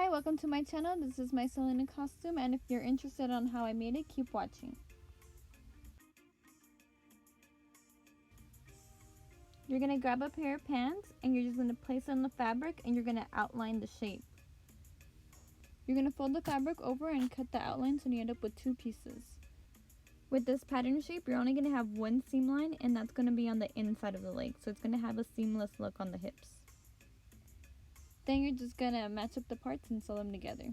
Hi, welcome to my channel. This is my Selena costume, and if you're interested on how I made it, keep watching. You're going to grab a pair of pants and you're just going to place it on the fabric and you're going to outline the shape. You're going to fold the fabric over and cut the outline so you end up with two pieces. With this pattern shape, you're only going to have one seam line, and that's going to be on the inside of the leg, so it's going to have a seamless look on the hips. Then you're just going to match up the parts and sew them together.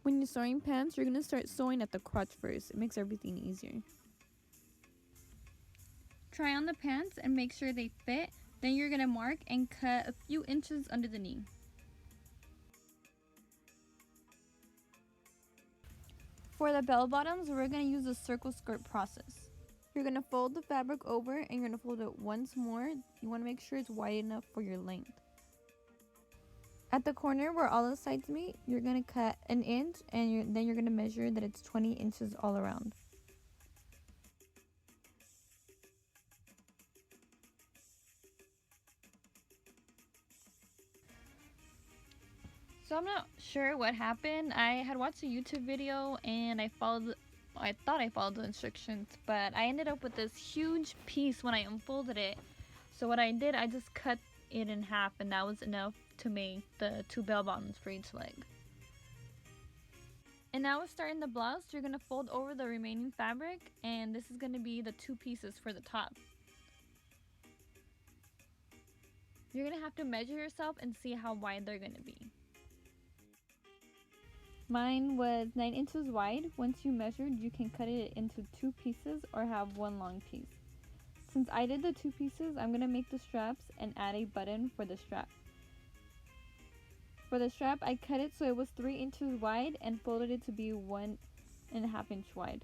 When you're sewing pants, you're going to start sewing at the crotch first. It makes everything easier. Try on the pants and make sure they fit. Then you're going to mark and cut a few inches under the knee. For the bell bottoms, we're going to use the circle skirt process. You're going to fold the fabric over and you're going to fold it once more. You want to make sure it's wide enough for your length. At the corner where all the sides meet, you're going to cut an inch and then you're going to measure that it's 20 inches all around. So I'm not sure what happened. I had watched a YouTube video and I thought I followed the instructions, but I ended up with this huge piece when I unfolded it. So what I did, I just cut it in half, and that was enough to make the two bell bottoms for each leg. And now we're starting the blouse. You're going to fold over the remaining fabric, and this is going to be the two pieces for the top. You're going to have to measure yourself and see how wide they're going to be. Mine was 9 inches wide. Once you measured, you can cut it into two pieces or have one long piece. Since I did the two pieces, I'm going to make the straps and add a button for the strap. For the strap, I cut it so it was 3 inches wide and folded it to be 1.5 inch wide.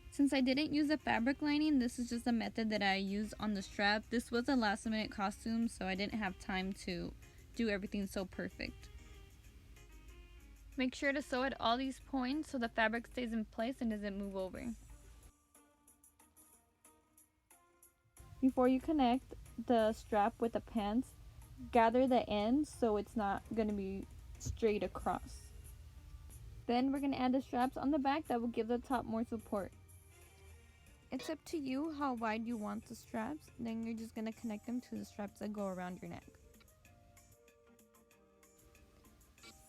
Since I didn't use a fabric lining, this is just a method that I used on the strap. This was a last minute costume, so I didn't have time to do everything so perfect. Make sure to sew at all these points so the fabric stays in place and doesn't move over. Before you connect the strap with the pants, gather the ends so it's not going to be straight across. Then we're going to add the straps on the back that will give the top more support. It's up to you how wide you want the straps. Then you're just going to connect them to the straps that go around your neck.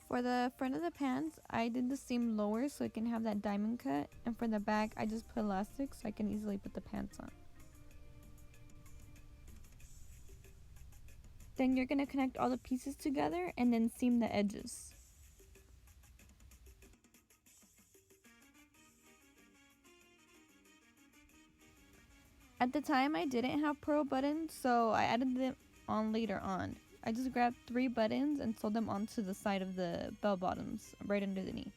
For the front of the pants, I did the seam lower so it can have that diamond cut, and for the back, I just put elastic so I can easily put the pants on. Then you're going to connect all the pieces together and then seam the edges. At the time, I didn't have pearl buttons, so I added them on later on. I just grabbed 3 buttons and sewed them onto the side of the bell bottoms, right under the knee.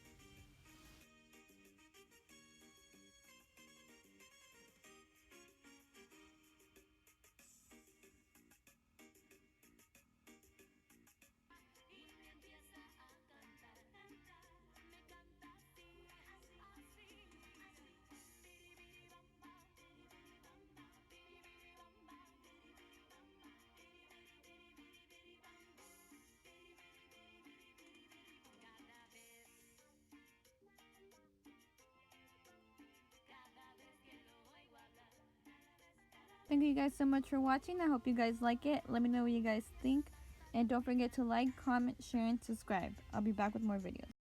Thank you guys so much for watching. I hope you guys like it. Let me know what you guys think. And don't forget to like, comment, share, and subscribe. I'll be back with more videos.